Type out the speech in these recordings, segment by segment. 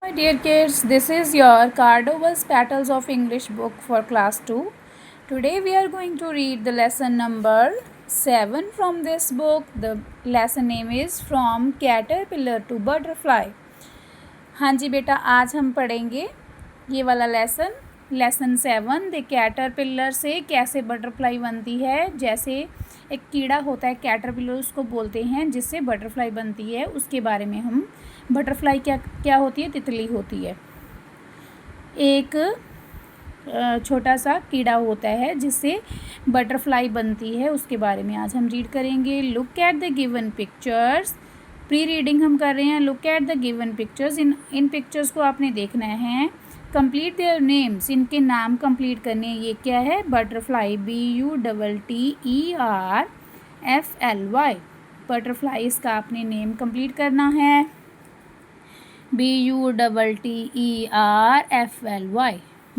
My dear kids, this is your Cardovas Petals of English book for class 2. Today we are going to read the lesson number 7 from this book. The lesson name is From Caterpillar to Butterfly. हाँ जी बेटा, आज हम पढ़ेंगे ये वाला lesson 7 the caterpillar से कैसे butterfly बनती है। जैसे एक कीड़ा होता है कैटरपिलर, उसको बोलते हैं, जिससे बटरफ्लाई बनती है, उसके बारे में हम बटरफ्लाई क्या होती है, तितली होती है। एक छोटा सा कीड़ा होता है जिससे बटरफ्लाई बनती है, उसके बारे में आज हम रीड करेंगे। Look at the given pictures, pre reading हम कर रहे हैं। Look at the given pictures, in pictures को आपने देखना है। कंप्लीट देयर नेम्स, इनके नाम कंप्लीट करने। ये क्या है? बटरफ्लाई, BUTTERFLY, बटरफ्लाई, इसका आपने नेम कंप्लीट करना है। BUTTERFLY,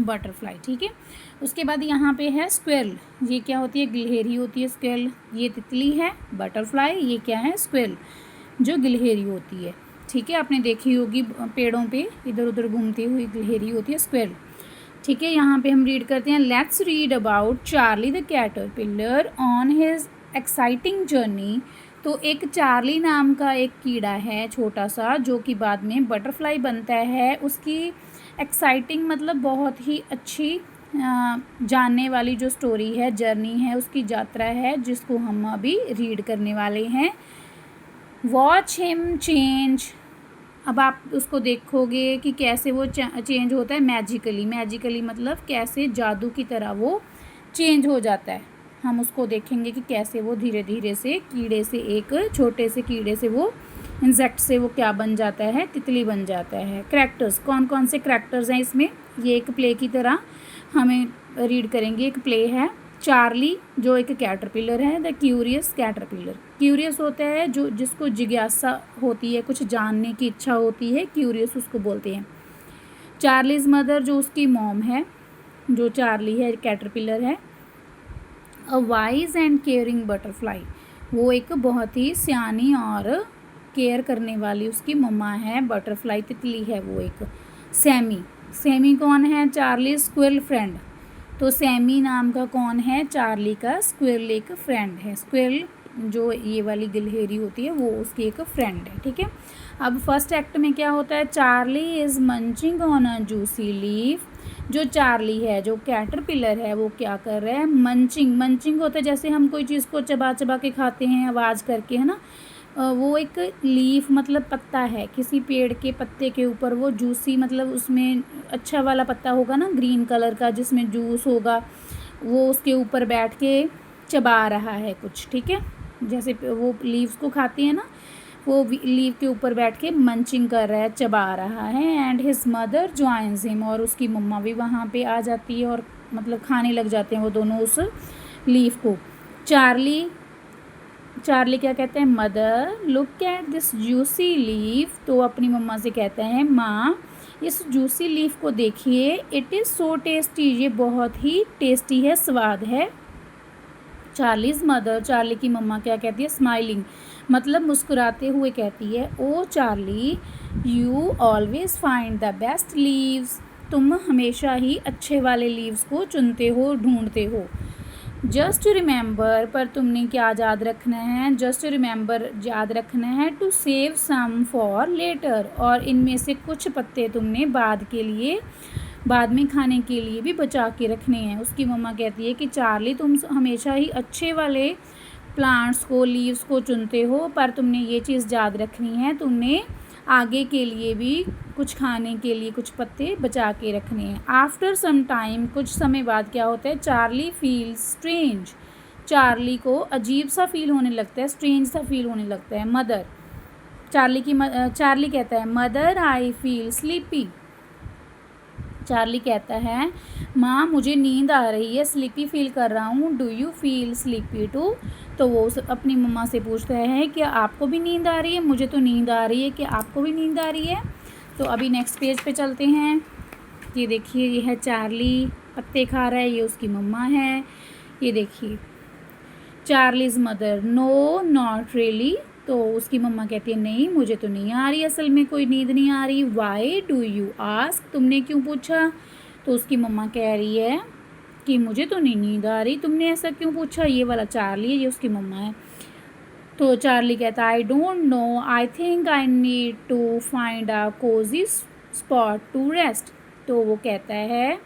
बटरफ्लाई, ठीक है। उसके बाद यहाँ पे है स्क्विरल, ये क्या होती है? गिलहरी होती है स्क्विरल। ये तितली है बटरफ्लाई, ये क्या है? स्क्विरल, जो गिलहरी होती है, ठीक है। आपने देखी होगी पेड़ों पे इधर उधर घूमती हुई गिलहरी होती है स्क्विरल, ठीक है। यहाँ पे हम रीड करते हैं। Let's read about Charlie the caterpillar on his exciting journey. तो एक चार्ली नाम का एक कीड़ा है छोटा सा, जो कि बाद में बटरफ्लाई बनता है। उसकी एक्साइटिंग मतलब बहुत ही अच्छी जानने वाली जो स्टोरी है, जर्नी है, उसकी यात्रा है, जिसको हम अभी रीड करने वाले हैं। वॉच हिम चेंज, अब आप उसको देखोगे कि कैसे वो चेंज होता है मैजिकली मतलब कैसे जादू की तरह वो चेंज हो जाता है। हम उसको देखेंगे कि कैसे वो धीरे धीरे से कीड़े से, एक छोटे से कीड़े से, वो इंसेक्ट से वो क्या बन जाता है? तितली बन जाता है। करैक्टर्स, कौन कौन से करैक्टर्स हैं इसमें? ये एक प्ले की तरह हमें रीड करेंगे। एक प्ले है चार्ली, जो एक कैटरपिलर है। द क्यूरियस कैटरपिलर, क्यूरियस होता है जो, जिसको जिज्ञासा होती है, कुछ जानने की इच्छा होती है, क्यूरियस उसको बोलते हैं। चार्लीज मदर, जो उसकी मॉम है, जो चार्ली है कैटरपिलर है। A wise and caring butterfly, वो एक बहुत ही सियानी और केयर करने वाली उसकी मम्मा है, बटरफ्लाई तितली है वो एक। सैमी कौन है? Charlie squirrel friend. तो सैमी नाम का कौन है? चार्ली का स्क्विरल एक फ्रेंड है। स्क्विरल जो ये वाली गिलहरी होती है, वो उसकी एक फ्रेंड है, ठीक है। अब फर्स्ट एक्ट में क्या होता है? Charlie is munching on a juicy leaf, जो चार्ली है, जो कैटरपिलर है, वो क्या कर रहा है? मंचिंग होता है जैसे हम कोई चीज़ को चबा चबा के खाते हैं, आवाज़ करके, है ना। वो एक लीफ मतलब पत्ता है, किसी पेड़ के पत्ते के ऊपर वो जूसी मतलब उसमें अच्छा वाला पत्ता होगा ना, ग्रीन कलर का, जिसमें जूस होगा, वो उसके ऊपर बैठ के चबा रहा है कुछ, ठीक है। जैसे वो लीव्स को खाती है ना, वो लीव के ऊपर बैठ के मंचिंग कर रहा है, चबा रहा है। And his mother joins him, और उसकी मम्मा भी वहाँ पे आ जाती है और मतलब खाने लग जाते हैं वो दोनों उस लीफ को। चार्ली क्या कहते हैं? Mother look at this juicy leaf, तो अपनी मम्मा से कहता है, माँ इस जूसी लीफ को देखिए, इट इज़ सो टेस्टी, ये बहुत ही टेस्टी है, स्वाद है। चार्लीज मदर, चार्ली की मम्मा क्या कहती है? स्माइलिंग मतलब मुस्कुराते हुए कहती है, oh Charlie you always find the best leaves, तुम हमेशा ही अच्छे वाले लीव्स को चुनते हो, ढूंढते हो। जस्ट रिमेंबर, पर तुमने क्या याद रखना है? जस्ट रिमेंबर, याद रखना है। To save some for later, और इनमें से कुछ पत्ते तुमने बाद में खाने के लिए भी बचा के रखने हैं। उसकी मम्मा कहती है कि चार्ली तुम हमेशा ही अच्छे वाले प्लांट्स को, लीव्स को चुनते हो, पर तुमने ये चीज़ याद रखनी है, तुमने आगे के लिए भी कुछ खाने के लिए कुछ पत्ते बचा के रखने हैं। आफ्टर सम टाइम, कुछ समय बाद क्या होता है? चार्ली फील्स स्ट्रेंज, चार्ली को अजीब सा फील होने लगता है, स्ट्रेंज सा फील होने लगता है। मदर, चार्ली कहता है, mother I feel sleepy, Charlie कहता है, माँ मुझे नींद आ रही है, स्लीपी फील कर रहा हूँ। Do you feel sleepy too, तो वो अपनी मम्मा से पूछता है कि आपको भी नींद आ रही है? मुझे तो नींद आ रही है, कि आपको भी नींद आ रही है? तो अभी नेक्स्ट पेज पे चलते हैं। ये देखिए, ये है चार्ली, पत्ते खा रहा है, ये उसकी मम्मा है। ये देखिए, Charlie's mother, no not really, तो उसकी मम्मा कहती है नहीं मुझे तो नहीं आ रही, असल में कोई नींद नहीं आ रही। वाई डू यू आस्क, तुमने क्यों पूछा? तो उसकी मम्मा कह रही है कि मुझे तो नहीं नींद आ रही, तुमने ऐसा क्यों पूछा? ये वाला चार्ली है, ये उसकी मम्मा है। तो चार्ली कहता है I don't know, I think I need to find a cosy spot to rest. तो वो कहता है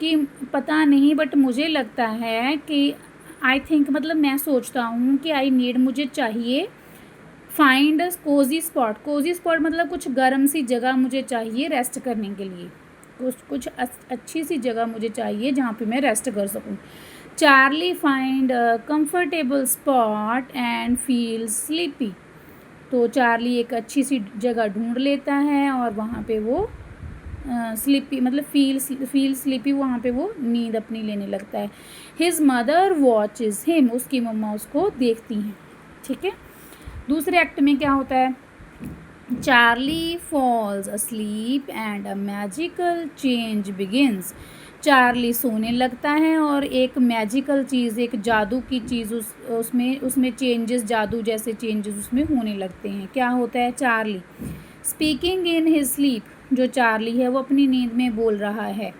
कि पता नहीं बट मुझे लगता है कि आई थिंक मतलब मैं सोचता हूँ कि आई नीड मुझे चाहिए, फाइंड कोजी स्पॉट मतलब कुछ गर्म सी जगह मुझे चाहिए रेस्ट करने के लिए, कुछ अच्छी सी जगह मुझे चाहिए जहाँ पे मैं रेस्ट कर सकूँ। Charlie find a comfortable spot and feel sleepy. तो चार्ली एक अच्छी सी जगह ढूंढ लेता है और वहाँ पे वो स्लीपी मतलब फील स्लीपी, वहाँ पे वो नींद अपनी लेने लगता है। हिज मदर वॉचेस हिम, उसकी मम्मा उसको देखती हैं। ठीक है, दूसरे एक्ट में क्या होता है? Charlie falls asleep and a magical change begins. Charlie सोने लगता है और एक मैजिकल चीज़, एक जादू की चीज़ उसमें चेंजेस, जादू जैसे चेंजेस उसमें होने लगते हैं। क्या होता है? Charlie speaking in his sleep, जो चार्ली है वो अपनी नींद में बोल रहा है।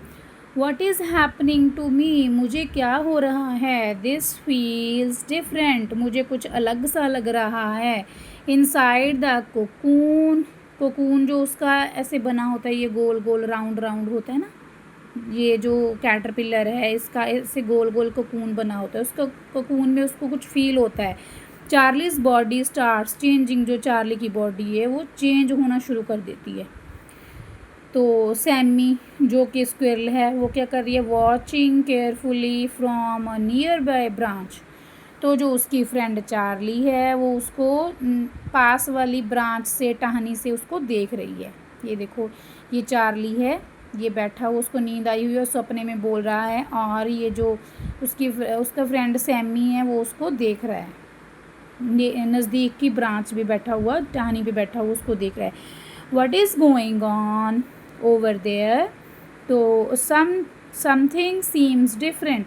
What is happening to me, मुझे क्या हो रहा है? दिस फील्स डिफरेंट, मुझे कुछ अलग सा लग रहा है। इनसाइड द कोकून, कोकून जो उसका ऐसे बना होता है, ये गोल गोल राउंड राउंड होता है ना, ये जो कैटरपिलर है इसका ऐसे गोल गोल कोकून बना होता है, उसका कोकून में उसको कुछ फील होता है। चार्लीज बॉडी स्टार्ट्स चेंजिंग, जो चार्ली की बॉडी है वो चेंज होना शुरू कर देती है। तो सैमी जो कि स्क्विरल है वो क्या कर रही है? Watching carefully from a near by branch. तो जो उसकी फ्रेंड चार्ली है वो उसको पास वाली ब्रांच से, टहनी से उसको देख रही है। ये देखो, ये चार्ली है, ये बैठा हुआ, उसको नींद आई हुई है, सपने में बोल रहा है, और ये जो उसका फ्रेंड सैमी है वो उसको देख रहा है, नज़दीक की ब्रांच भी बैठा हुआ, टहनी पे बैठा हुआ उसको देख रहा है। What is going on over there? तो समथिंग सीम्स डिफरेंट।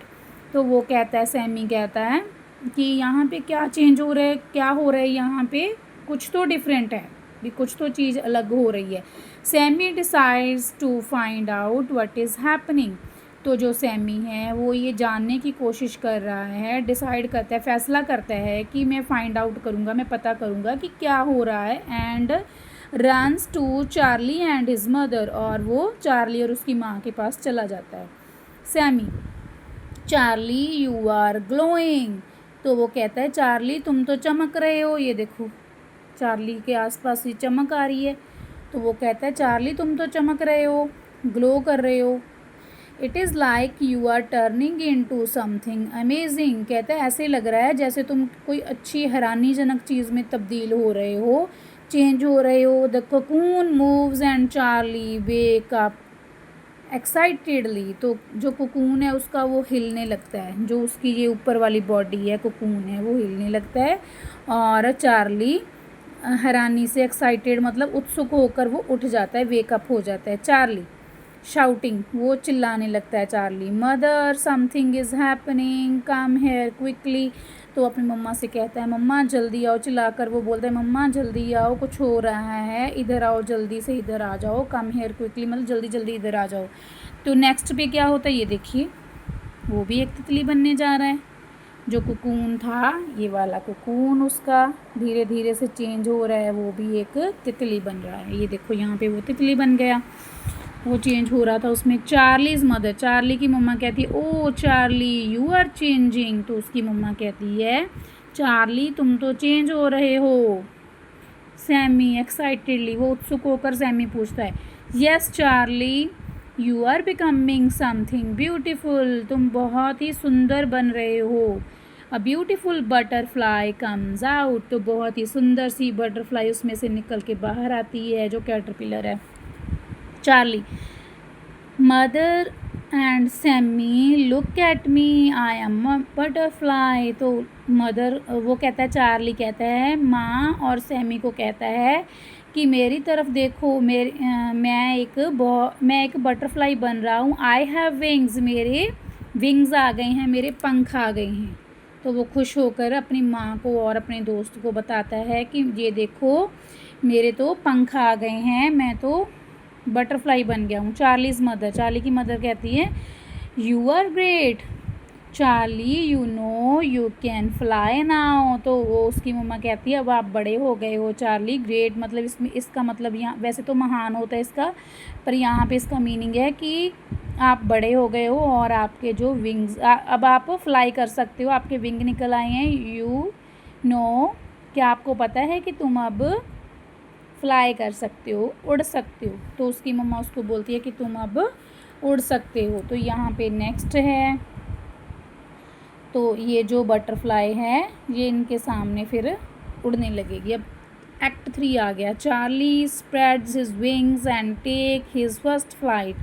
तो वो कहता है, सैमी कहता है कि यहाँ पे क्या चेंज हो रहा है, क्या हो रहा है यहाँ पे? कुछ तो डिफरेंट है, भी कुछ तो चीज़ अलग हो रही है। Sammy decides to find out what is happening. तो जो सैमी है वो ये जानने की कोशिश कर रहा है, डिसाइड करता है, फैसला करता है कि मैं फाइंड आउट करूँगा, मैं पता करूँगा कि क्या हो रहा है। And runs to Charlie and his mother, और वो चार्ली और उसकी माँ के पास चला जाता है। Sammy, Charlie you are glowing. तो वो कहता है चार्ली तुम तो चमक रहे हो, ये देखो चार्ली के आसपास ये चमक आ रही है। तो वो कहता है चार्ली तुम तो चमक रहे हो, ग्लो कर रहे हो। It is like you are turning into something amazing. कहता है ऐसे लग रहा है जैसे तुम कोई अच्छी हैरानीजनक चीज़ में तब्दील हो रहे हो, चेंज हो रहे हो। The cocoon moves and Charlie wake up excitedly. तो जो कोकून है उसका वो हिलने लगता है, जो उसकी ये ऊपर वाली बॉडी है कोकून है वो हिलने लगता है, और चार्ली हैरानी से, एक्साइटेड मतलब उत्सुक होकर वो उठ जाता है, वेकअप हो जाता है। चार्ली शाउटिंग, वो चिल्लाने लगता है Charlie, mother something is happening come here quickly. तो अपनी मम्मा से कहता है मम्मा जल्दी आओ, चिल्लाकर वो बोलता है मम्मा जल्दी आओ, कुछ हो रहा है, इधर आओ, जल्दी से इधर आ जाओ, कम हेयर क्विकली मतलब जल्दी जल्दी इधर आ जाओ। तो नेक्स्ट पे क्या होता है ये देखिए, वो भी एक तितली बनने जा रहा है। जो कोकून था, ये वाला कोकून उसका धीरे धीरे से चेंज हो रहा है, वो भी एक तितली बन रहा है। ये देखो यहाँ पे वो तितली बन गया, वो चेंज हो रहा था उसमें। चार्लीज मदर, चार्ली की मम्मा कहती है oh Charlie you are changing. तो उसकी मम्मा कहती है चार्ली तुम तो चेंज हो रहे हो। सैमी एक्साइटेडली, वो उत्सुक होकर सैमी पूछता है yes Charlie you are becoming something beautiful. तुम बहुत ही सुंदर बन रहे हो। A beautiful butterfly comes out. तो बहुत ही सुंदर सी बटरफ्लाई उसमें से निकल के बाहर आती है, जो कैटरपिलर है। Charlie, mother and Sammy look at me I am a butterfly. तो मदर, वो कहता है, चार्ली कहता है माँ और सैमी को कहता है कि मेरी तरफ देखो, मैं एक बटरफ्लाई बन रहा हूँ। आई हैव विंग्स, मेरे विंग्स आ गए हैं, मेरे पंख आ गए हैं। तो वो खुश होकर अपनी माँ को और अपने दोस्त को बताता है कि ये देखो मेरे तो पंख आ गए हैं, मैं तो बटरफ्लाई बन गया हूँ। चार्ली की मदर कहती है you are great Charlie, you know you can fly now. तो वो उसकी मम्मा कहती है अब आप बड़े हो गए हो चार्ली। ग्रेट मतलब इसमें इसका मतलब यहाँ वैसे तो महान होता है इसका, पर यहाँ पे इसका मीनिंग है कि आप बड़े हो गए हो और आपके जो विंग्स अब आप फ्लाई कर सकते हो, आपके विंग निकल आए हैं। यू नो क्या आपको पता है कि तुम अब फ्लाई कर सकते हो, उड़ सकते हो। तो उसकी मम्मा उसको बोलती है कि तुम अब उड़ सकते हो। तो यहाँ पे नेक्स्ट है, तो ये जो बटरफ्लाई है ये इनके सामने फिर उड़ने लगेगी। अब एक्ट 3 आ गया। Charlie spreads his wings and take his first flight.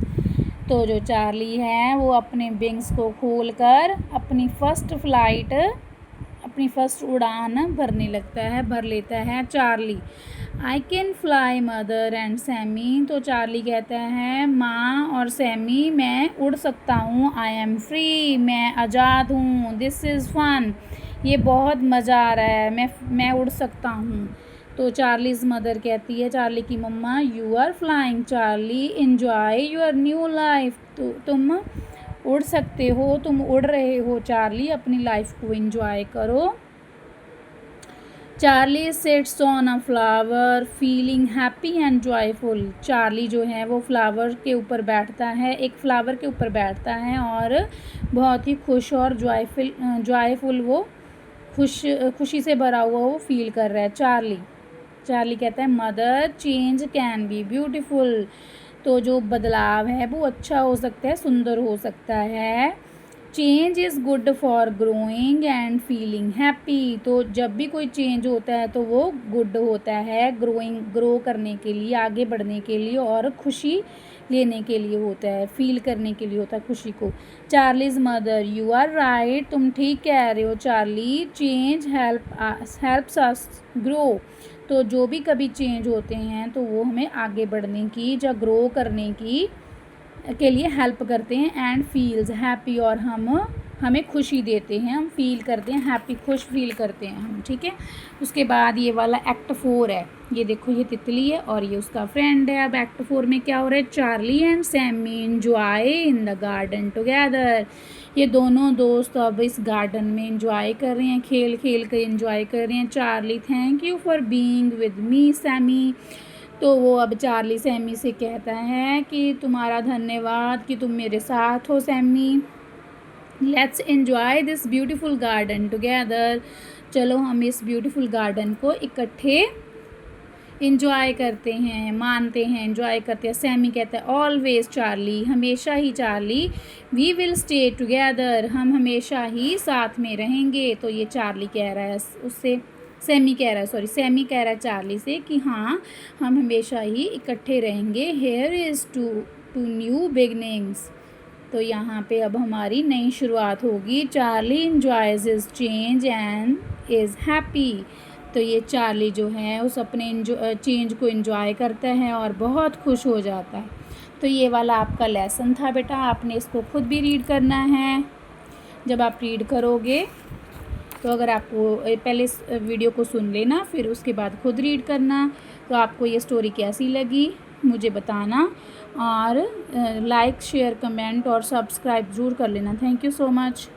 तो जो चार्ली है वो अपने विंग्स को खोलकर अपनी फर्स्ट उड़ान भर लेता है Charlie. I can fly mother and Sammy. तो चार्ली कहता है माँ और सैमी मैं उड़ सकता हूँ। आई एम फ्री, मैं आज़ाद हूँ। दिस इज़ फन, ये बहुत मज़ा आ रहा है, मैं उड़ सकता हूँ। तो चार्लीज़ मदर कहती है, चार्ली की मम्मा you are flying Charlie, enjoy your new life. तो तुम उड़ सकते हो, तुम उड़ रहे हो चार्ली, अपनी लाइफ को एंजॉय करो। Charlie sits on a flower feeling happy and joyful. Charlie जो है वो फ्लावर के ऊपर बैठता है, एक फ्लावर के ऊपर बैठता है और बहुत ही खुश और जॉयफुल वो खुशी से भरा हुआ वो फील कर रहा है चार्ली कहता है mother change can be beautiful. तो जो बदलाव है वो अच्छा हो सकता है, सुंदर हो सकता है। Change is good for growing and feeling happy. तो जब भी कोई चेंज होता है तो वो गुड होता है, ग्रो करने के लिए, आगे बढ़ने के लिए और खुशी लेने के लिए होता है, फील करने के लिए होता है खुशी को। Charlie's mother you are right, तुम ठीक कह रहे हो Charlie. Change helps us grow. तो जो भी कभी चेंज होते हैं तो वो हमें आगे बढ़ने की या ग्रो करने के लिए हेल्प करते हैं। एंड फील्स हैप्पी, और हमें खुशी देते हैं, हम फील करते हैं हैप्पी, खुश फील करते हैं हम। ठीक है, उसके बाद ये वाला एक्ट 4 है। ये देखो ये तितली है और ये उसका फ्रेंड है। अब एक्ट 4 में क्या हो रहा है, Charlie and Sammy enjoy in the garden together. ये दोनों दोस्त अब इस गार्डन में एंजॉय कर रहे हैं, खेल खेल कर एंजॉय कर रहे हैं। Charlie thank you for being with me Sammy. तो वो अब चार्ली सैमी से कहता है कि तुम्हारा धन्यवाद कि तुम मेरे साथ हो Sammy. Let's enjoy this beautiful garden together. चलो हम इस ब्यूटीफुल गार्डन को इकट्ठे इंजॉय करते हैं, मानते हैं, इंजॉय करते हैं। सैमी कहता है ऑलवेज चार्ली, हमेशा ही Charlie. We will stay together, हम हमेशा ही साथ में रहेंगे। तो ये चार्ली कह रहा है उससे, सैमी कह रहा है चार्ली से कि हाँ हम हमेशा ही इकट्ठे रहेंगे। Here is to new beginnings. तो यहाँ पे अब हमारी नई शुरुआत होगी। Charlie enjoys his change and is happy. तो ये चार्ली जो है उस अपने चेंज को एंजॉय करता है और बहुत खुश हो जाता है। तो ये वाला आपका लेसन था बेटा, आपने इसको खुद भी रीड करना है। जब आप रीड करोगे तो अगर आपको पहले इस वीडियो को सुन लेना, फिर उसके बाद खुद रीड करना। तो आपको ये स्टोरी कैसी लगी मुझे बताना, और लाइक शेयर कमेंट और सब्सक्राइब ज़रूर कर लेना। Thank you so much.